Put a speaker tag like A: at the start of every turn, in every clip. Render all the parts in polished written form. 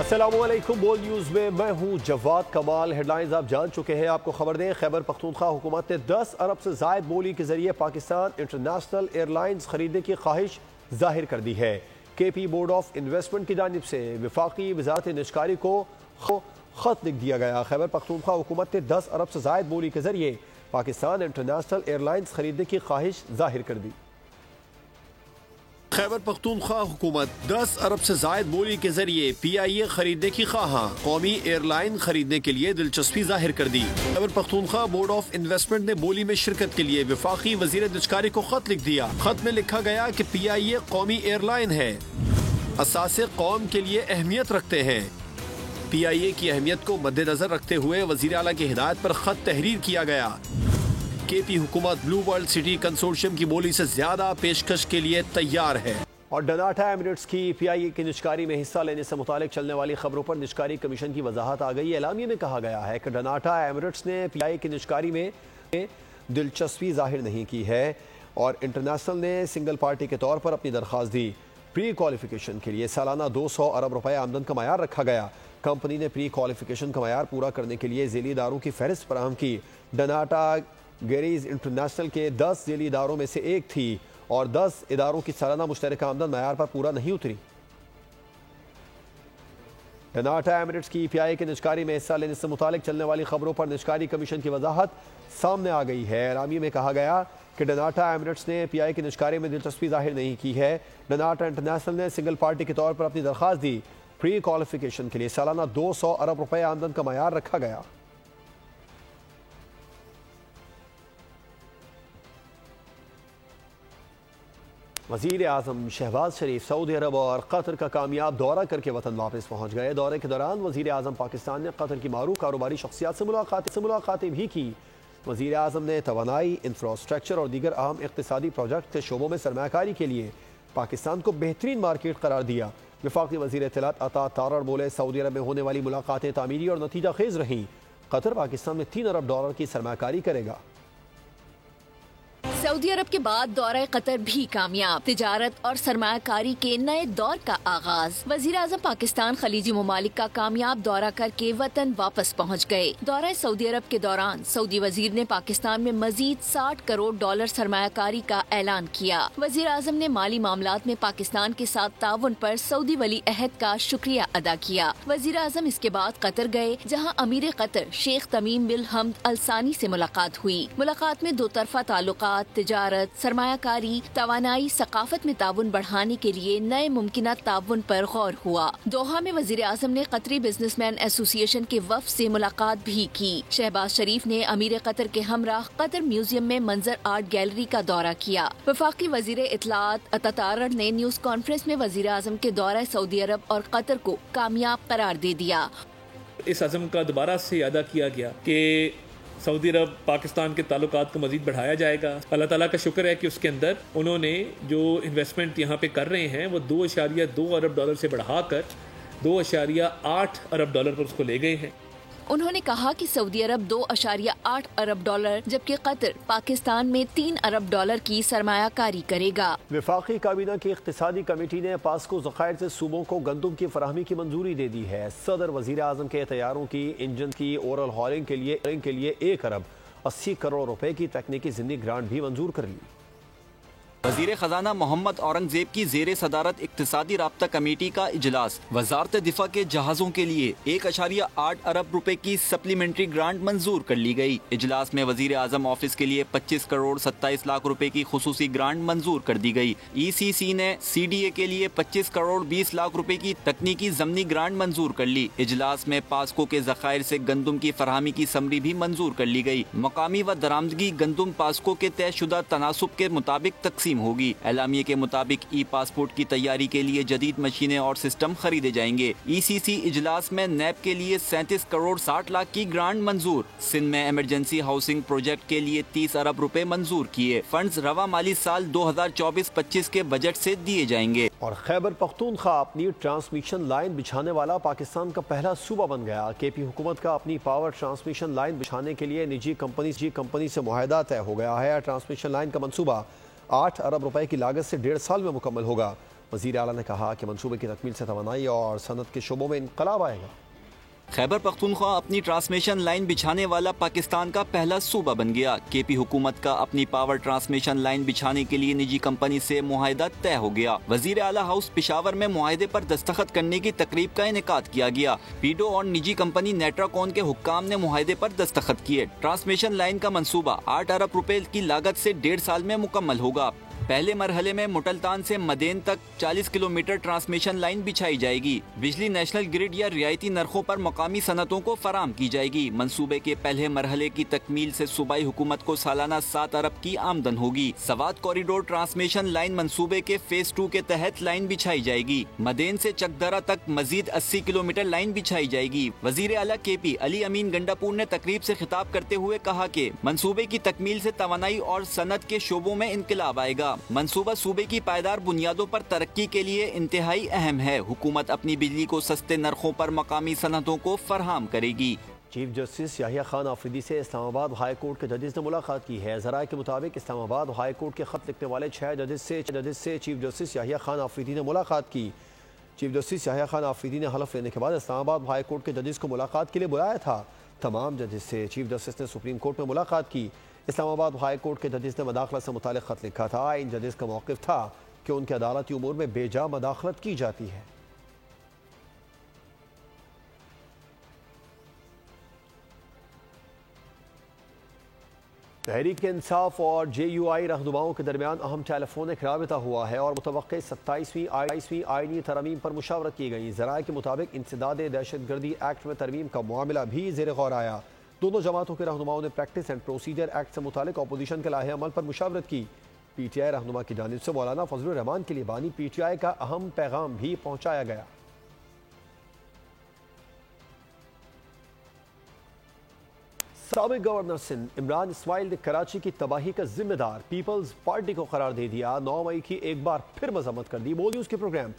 A: अस्सलामुअलैकुम। बोल न्यूज़ में मैं हूं जवाद कमाल। हेडलाइंस आप जान चुके हैं। आपको खबर दें, खैबर पख्तूनख्वा हुकूमत ने 10 अरब से जायद बोली के जरिए पाकिस्तान इंटरनेशनल एयरलाइंस खरीदने की ख्वाहिश जाहिर कर दी है। KP बोर्ड ऑफ इन्वेस्टमेंट की जानिब से वफाकी वजारत निजकारी को खत लिख दिया गया। खैबर पख्तूनख्वा हुकूमत ने 10 अरब से जायद बोली के जरिए पाकिस्तान इंटरनेशनल एयरलाइंस खरीदने की ख्वाहिश जाहिर कर दी। खैबर पख्तूनख्वा हुकूमत 10 अरब से जायद बोली के जरिए PIA खरीदने की ख्वाहा कौमी एयरलाइन खरीदने के लिए दिलचस्पी जाहिर कर दी। Khyber Pakhtunkhwa board of investment ने बोली में शिरकत के लिए वफाकी वजीर निजकारी को खत लिख दिया। खत में लिखा गया कि PIA कौमी एयरलाइन है, असासे कौम के लिए अहमियत रखते हैं। PIA की अहमियत को मद्देनजर रखते हुए वजीर आला की हिदायत पर खत तहरीर किया गया। KP हुकूमत ब्लू वर्ल्ड सिटी कंसोर्शियम की बोली से ज्यादा पेशकश के लिए तैयार है। और डनाटा एमिरेट्स की PIA की निजकारी में हिस्सा लेने से मुतालिक चलने वाली खबरों पर निजकारी कमीशन की वजाहत आ गई। एलामिया में कहा गया है कि डनाटा एमिरेट्स ने PIA की निजकारी में दिलचस्पी जाहिर नहीं की है और इंटरनेशनल ने सिंगल पार्टी के तौर पर अपनी दरख्वास्त दी। प्री क्वालिफिकेशन के लिए सालाना 200 अरब रुपए आमदन का मयार रखा गया। कंपनी ने प्री क्वालिफिकेशन का मयार पूरा करने के लिए झेली इदारों की फहरिस्त फराहम की। डनाटा गेरीज इंटरनेशनल के 10 झेली इदारों में से एक थी और 10 इदारों की सालाना मुश्तरका आमदन मयार पर पूरा नहीं उतरी। डनाटा एमिरेट्स की PIA के निजकारी में हिस्सा लेने से मुतालिक चलने वाली खबरों पर निजकारी कमीशन की वजाहत सामने आ गई है। एलामी में कहा गया कि डनाटा एमिरेट्स ने PIA की निजकारी में दिलचस्पी जाहिर नहीं की है। डनाटा इंटरनेशनल ने सिंगल पार्टी के तौर पर अपनी दरख्वास्त दी। प्री क्वालिफिकेशन के लिए सालाना 200 अरब रुपए आमदन का मयार रखा गया। वज़ीर आज़म शहबाज शरीफ सऊदी अरब और कतर का कामयाब दौरा करके वतन वापस पहुँच गए। दौरे के दौरान वज़ीर आज़म पाकिस्तान ने कतर की मारूफ कारोबारी शख्सियात से मुलाकातें भी की। वज़ीर आज़म ने तवानाई, इंफ्रास्ट्रक्चर और दीगर अहम इक़्तिसादी प्रोजेक्ट के शोबों में सरमायाकारी के लिए पाकिस्तान को बेहतरीन मार्केट करार दिया। वफाकी वज़ीर इत्तलात अता तारड़ बोले, सऊदी अरब में होने वाली मुलाकातें तामीरी और नतीजा खेज रहीं। कतर पाकिस्तान में $3 अरब की सरमायाकारी करेगा।
B: सऊदी अरब के बाद दौरा कतर भी कामयाब, तिजारत और सरमायाकारी के नए दौर का आगाज। वजीर आज़म पाकिस्तान खलीजी ममालिक का कामयाब दौरा करके वतन वापस पहुँच गए। दौरा सऊदी अरब के दौरान सऊदी वजीर ने पाकिस्तान में मजीद $60 करोड़ सरमायाकारी का ऐलान किया। वजीर आज़म ने माली मामलात में पाकिस्तान के साथ ताउन पर सऊदी वली अहद का शुक्रिया अदा किया। वजीर आज़म इसके बाद कतर गए, जहाँ अमीर कतर शेख तमीम बिन हम्द अल सानी से मुलाकात हुई। मुलाकात में दो तरफा ताल्लुकात, तिजारत, सरमायाकारी, तवानाई, सकाफत में ताउन बढ़ाने के लिए नए मुमकिन ताउन पर गौर हुआ। दोहा में वजीर आज़म ने कतरी बिजनेसमैन एसोसिएशन के वफ़द से मुलाकात भी की। शहबाज शरीफ ने अमीर कतर के हमराह कतर म्यूजियम में मंजर आर्ट गैलरी का दौरा किया। वफाकी वजीर इत्तलात अता तारड़ ने न्यूज कॉन्फ्रेंस में वजीर आज़म के दौरा सऊदी अरब और कतर को कामयाब करार दे दिया।
C: इस अज़म का दोबारा से अदा किया गया कि सऊदी अरब पाकिस्तान के ताल्लुकात को मज़ीद बढ़ाया जाएगा। अल्लाह ताला का शुक्र है कि उसके अंदर उन्होंने जो इन्वेस्टमेंट यहाँ पे कर रहे हैं वो $2.2 अरब से बढ़ाकर $2.8 अरब पर उसको ले गए हैं।
B: उन्होंने कहा कि सऊदी अरब $2.8 अरब जबकि कतर पाकिस्तान में $3 अरब की सरमायाकारी करेगा।
A: वफाकी काबीना की इख्तिसादी कमेटी ने पास्को ज़खायर से सूबों को गंदम की फराहमी की मंजूरी दे दी है। सदर वजीर आज़म के तैयारों की इंजन की ओरल हॉलिंग के लिए $1 अरब 80 करोड़ रुपए की तकनीकी ज़िंदगी ग्रांट भी मंजूर कर ली।
D: वज़ीर ख़जाना मोहम्मद औरंगजेब की ज़ेरे सदारत इक्तिसादी राब्ता कमेटी का इजलास। वजारत दिफा के जहाज़ों के लिए $1.8 अरब की सप्लीमेंट्री ग्रांट मंजूर कर ली गई। इजलास में वज़ीर आज़म ऑफिस के लिए 25 करोड़ 27 लाख रुपए की खुसूसी ग्रांट मंजूर कर दी गई। ECC ने CDA के लिए 25 करोड़ 20 लाख रुपए की तकनीकी ज़मनी ग्रांट मंजूर कर ली। इजलास में पास्को के ज़खायर से गंदम की फरहमी की समरी भी मंजूर कर ली गई। मकामी व दरामदगी गंदम पास्को के तयशुदा तनासुब के मुताबिक तकसीम होगी। एलामिये के मुताबिक पासपोर्ट की तैयारी के लिए जदीद मशीनें और सिस्टम खरीदे जाएंगे। ECC इजलास में नैब के लिए 37 करोड़ 60 लाख की ग्रांट मंजूर। सिंध में इमरजेंसी हाउसिंग प्रोजेक्ट के लिए 30 अरब रुपए मंजूर किए। फंड्स रवा माली साल 2024-25 के बजट से दिए जाएंगे।
A: और खैबर पख्तूनख्वा अपनी ट्रांसमिशन लाइन बिछाने वाला पाकिस्तान का पहला सूबा बन गया। KP हुकूमत का अपनी पावर ट्रांसमिशन लाइन बिछाने के लिए निजी कंपनी से मुआहदा तय हो गया है। ट्रांसमिशन लाइन का मंसूबा 8 अरब रुपए की लागत से 1.5 साल में मुकम्मल होगा। वज़ीर आला ने कहा कि मंसूबे की तकमील से तवानाई और सनत के शोबों में इनकलाब आएगा।
D: खैबर पख्तूनख्वा अपनी ट्रांसमिशन लाइन बिछाने वाला पाकिस्तान का पहला सूबा बन गया। केपी हुकूमत का अपनी पावर ट्रांसमिशन लाइन बिछाने के लिए निजी कंपनी से मुआहिदा तय हो गया। वजीर आला हाउस पेशावर में मुआहिदे पर दस्तखत करने की तकरीब का इनेकाद किया गया। पीडो और निजी कंपनी नेट्राकॉन के हुक्काम ने मुआहिदे पर दस्तखत किए। ट्रांसमिशन लाइन का मंसूबा 8 अरब रुपए की लागत से 1.5 साल में मुकम्मल होगा। पहले मरहले में मुटलतान से मदेन तक 40 किलोमीटर ट्रांसमिशन लाइन बिछाई जाएगी। बिजली नेशनल ग्रिड या रियायती नरखों पर मकामी सनतों को फराम की जाएगी। मंसूबे के पहले मरहले की तकमील से सूबाई हुकूमत को सालाना 7 अरब की आमदन होगी। सवात कॉरिडोर ट्रांसमिशन लाइन मंसूबे के फेज 2 के तहत लाइन बिछाई जाएगी। मदेन से चकदरा तक मजीद 80 किलोमीटर लाइन बिछाई जाएगी। वजीर आला केपी अली अमीन गंडापुर ने तकरीब से खिताब करते हुए कहा कि मंसूबे की तकमील से तवानाई और सनत के शोबों में इनकलाब आएगा। मंसूबा सूबे की पायदार बुनियादों पर तरक्की के लिए इंतहाई अहम है। हुकूमत अपनी बिजली को सस्ते नरखों पर मकामी सनतों को फराहम करेगी।
A: चीफ जस्टिस याहिया खान आफरीदी से इस्लामाबाद हाई कोर्ट के जजेस ने मुलाकात की है। ज़राए के मुताबिक इस्लामाबाद हाई कोर्ट के खत लिखने वाले 6 जजेस से चीफ जस्टिस याहिया खान आफरीदी ने मुलाकात की। चीफ जस्टिस याहिया खान आफरीदी ने हलफ लेने के बाद इस्लामाबाद हाई कोर्ट के जजेस को मुलाकात के लिए बुलाया था। तमाम जजेस से चीफ जस्टिस ने सुप्रीम कोर्ट में मुलाकात की। इस्लामाबाद हाई कोर्ट के जजेस ने मदाखलत से मुतालिक खत लिखा था। इन जजेस का मौक़िफ़ था कि उनके अदालती उमूर में बेजा मदाखलत की जाती है। तहरीक इंसाफ और JUI रहनुमाओं के दरमियान अहम टेलीफोनिक राबिता हुआ है और मुतवक्के 27वीं आईनी तरमीम पर मुशावरत की गई। ज़राए के मुताबिक इंसदाद दहशतगर्दी एक्ट में तरमीम का मामला भी ज़ेर गौर आया। दोनों जमातों के रहनुमाओं ने प्रैक्टिस एंड प्रोसीजर एक्ट से मुतालिक अपोजिशन के लाहे अमल पर मुशावरत की। PTI रहनुमा की जानिब से मौलाना फजलुर रहमान के लिए बानी PTI का अहम पैगाम भी पहुँचाया गया। साबिक गवर्नर सिंध इमरान इस्माइल ने कराची की तबाही का जिम्मेदार पीपल्स पार्टी को करार दे दिया। 9 मई की एक बार फिर मजम्मत कर दी। मोदी उसके प्रोग्राम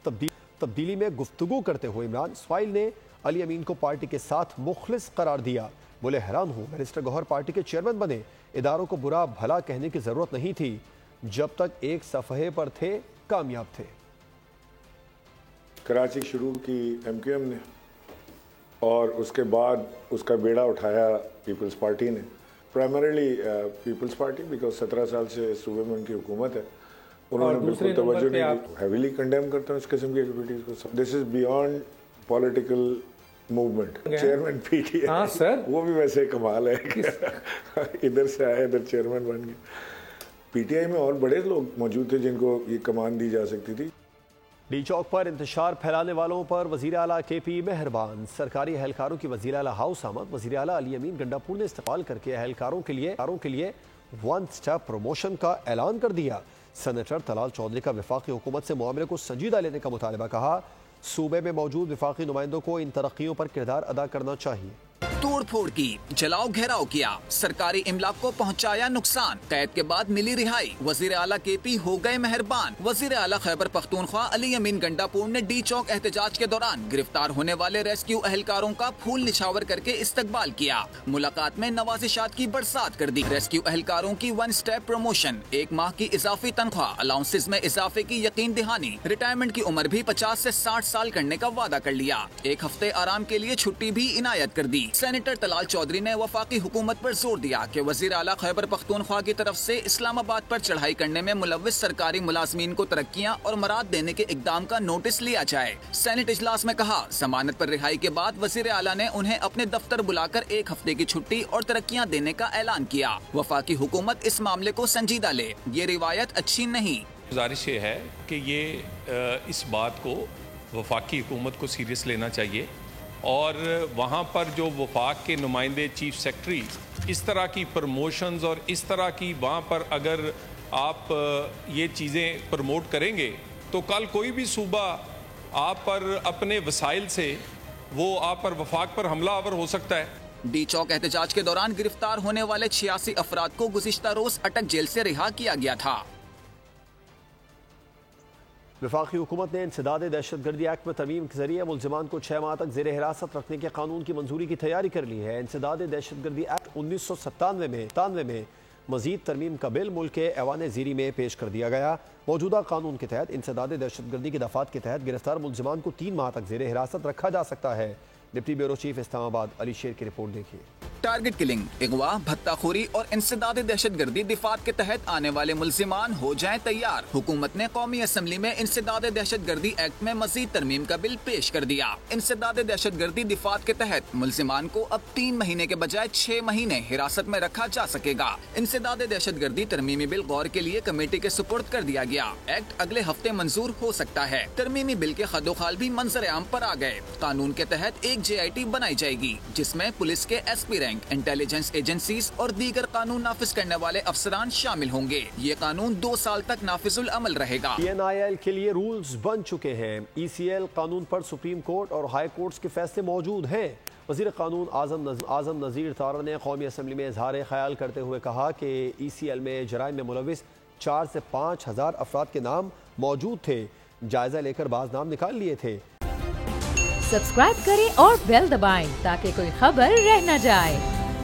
A: तब्दीली में गुफ्तगू करते हुए इमरान इस्माइल ने अली अमीन को पार्टी के साथ मुखलिस करार दिया। बोले, हैरान हूँ बैरिस्टर गौहर पार्टी के चेयरमैन बने। इदारों को बुरा भला कहने की जरूरत नहीं थी। जब तक एक सफ़हे पर थे कामयाब थे।
E: कराची शुरू की MQM ने और उसके बाद उसका बेड़ा उठाया पीपल्स पार्टी ने। प्राइमरीली पीपल्स पार्टी बिकॉज 17 साल से सूबे में उनकी हुकूमत है। उन्होंने बिल्कुल तवज्जो नहीं दी। हैवीली कंडेम करता हूँ इस किस्म की एक्टिविटीज़ को। This is beyond political movement. Chairman PTI, हाँ सर, वो भी वैसे कमाल है। इधर से आया इधर चेयरमैन बन गया। PTI में और बड़े लोग मौजूद थे जिनको ये कमान दी जा सकती थी।
A: डी चौक पर इंतशार फैलाने वालों पर वज़ीर आला KP मेहरबान। सरकारी एहलकारों की वज़ीर आला हाउस आमद। वज़ीर आला अली अमीन गंडापुर ने इस्तेमाल करके एहलकारों के लिए 1 स्टेप प्रमोशन का ऐलान कर दिया। सेनेटर तलाल चौधरी का वफाकी हुकूमत से मामले को संजीदा लेने का मुतालबा। कहा, सूबे में मौजूद वफाकी नुमाइंदों को इन तरक्कियों पर किरदार अदा करना चाहिए।
F: तोड़ फोड़ की, जलाओ घेराव किया, सरकारी इमलाक को पहुंचाया नुकसान, कैद के बाद मिली रिहाई। वजीर आला KP हो गए मेहरबान। वजीर आला खैबर पख्तूनख्वा अली अमीन गंडापुर ने डी चौक एहतजाज के दौरान गिरफ्तार होने वाले रेस्क्यू एहलकारों का फूल निछावर करके इस्तकबाल किया। मुलाकात में नवाजिशात की बरसात कर दी। रेस्क्यू एहलकारों की 1 स्टेप प्रमोशन, 1 माह की इजाफी तनख्वाह, अलाउंसेस में इजाफे की यकीन दहानी, रिटायरमेंट की उम्र भी 50 से 60 साल करने का वादा कर लिया। 1 हफ्ते आराम के लिए छुट्टी भी इनायत कर दी। सेनेटर तलाल चौधरी ने वफाकी हुकूमत पर जोर दिया कि वजीर आला खैबर पख्तूनख्वा की तरफ से इस्लामाबाद पर चढ़ाई करने में मुलव्विस सरकारी मुलाजमीन को तरक्कियां और मराद देने के इकदाम का नोटिस लिया जाए। सेनेट इजलास में कहा, जमानत पर रिहाई के बाद वजीर आला ने उन्हें अपने दफ्तर बुलाकर 1 हफ्ते की छुट्टी और तरक्कियां देने का ऐलान किया। वफाकी हुकूमत इस मामले को संजीदा ले, ये रिवायत अच्छी नहीं।
G: गुजारिश ये है कि ये इस बात को वफाकी हुकूमत को सीरियस लेना चाहिए और वहाँ पर जो वफाक के नुमाइंदे चीफ सेक्रेटरी इस तरह की प्रमोशंस और इस तरह की वहाँ पर अगर आप ये चीज़ें प्रमोट करेंगे तो कल कोई भी सूबा आप पर अपने वसाइल से वो आप पर वफाक पर हमलावर हो सकता है।
F: डी चौक एहतजाज के दौरान गिरफ्तार होने वाले 86 अफराद को गुज़िश्ता रोज अटक जेल से रिहा किया गया था।
A: वफाकी हुकूमत ने इंसदाद दहशतगर्दी एक्ट में तरमीम के जरिए मुलजिमान को 6 माह तक जेर हिरासत रखने के कानून की मंजूरी की तैयारी कर ली है। इंसदाद दहशतगर्दी एक्ट 1997 में मजीद तरमीम का बिल मुल्क के ऐवान ज़ीरी में पेश कर दिया गया। मौजूदा कानून के तहत इंसदाद दहशतगर्दी की दफात के तहत गिरफ्तार मुलजिमान को 3 माह तक जेर हिरासत रखा जा सकता है। Deputy bureau chief Islamabad Ali शेर की रिपोर्ट देखिए।
F: टारगेट किलिंग, अगवा, भत्ताखोरी और इंसदाद दहशतगर्दी दिफात के तहत आने वाले मुल्जिमान हो जाएं तैयार। हुकूमत ने कौमी असम्बली में इंसदाद दहशतगर्दी एक्ट में मजीद तरमीम का बिल पेश कर दिया। इंसदाद दहशतगर्दी दिफात के तहत मुल्जिमान को अब 3 महीने के बजाय 6 महीने हिरासत में रखा जा सकेगा। इंसदाद दहशतगर्दी तरमीमी बिल गौर के लिए कमेटी के सुपुर्द कर दिया गया। एक्ट अगले हफ्ते मंजूर हो सकता है। तरमीमी बिल के खदोखाल भी मंजर आम पर आ गए। कानून के तहत एक JIT बनाई जाएगी जिसमें पुलिस के SP रैंक, इंटेलिजेंस एजेंसीज और दीगर कानून नाफिज करने वाले अफसरान शामिल होंगे। ये कानून 2 साल तक नाफिजुल अमल रहेगा।
A: NIL के लिए रूल्स बन चुके हैं। ECL कानून पर सुप्रीम कोर्ट और हाई कोर्ट के फैसले मौजूद हैं। वज़ीर कानून आज़म नज़ीर तारा ने कौमी असम्बली में इजहार ख्याल करते हुए कहा कि ECL में जराइम में मुलविस 4 से 5 हज़ार अफराद के नाम मौजूद थे। जायजा लेकर बाज़ नाम निकाल लिए थे।
H: सब्सक्राइब करें और बेल दबाएं ताकि कोई खबर रह न जाए।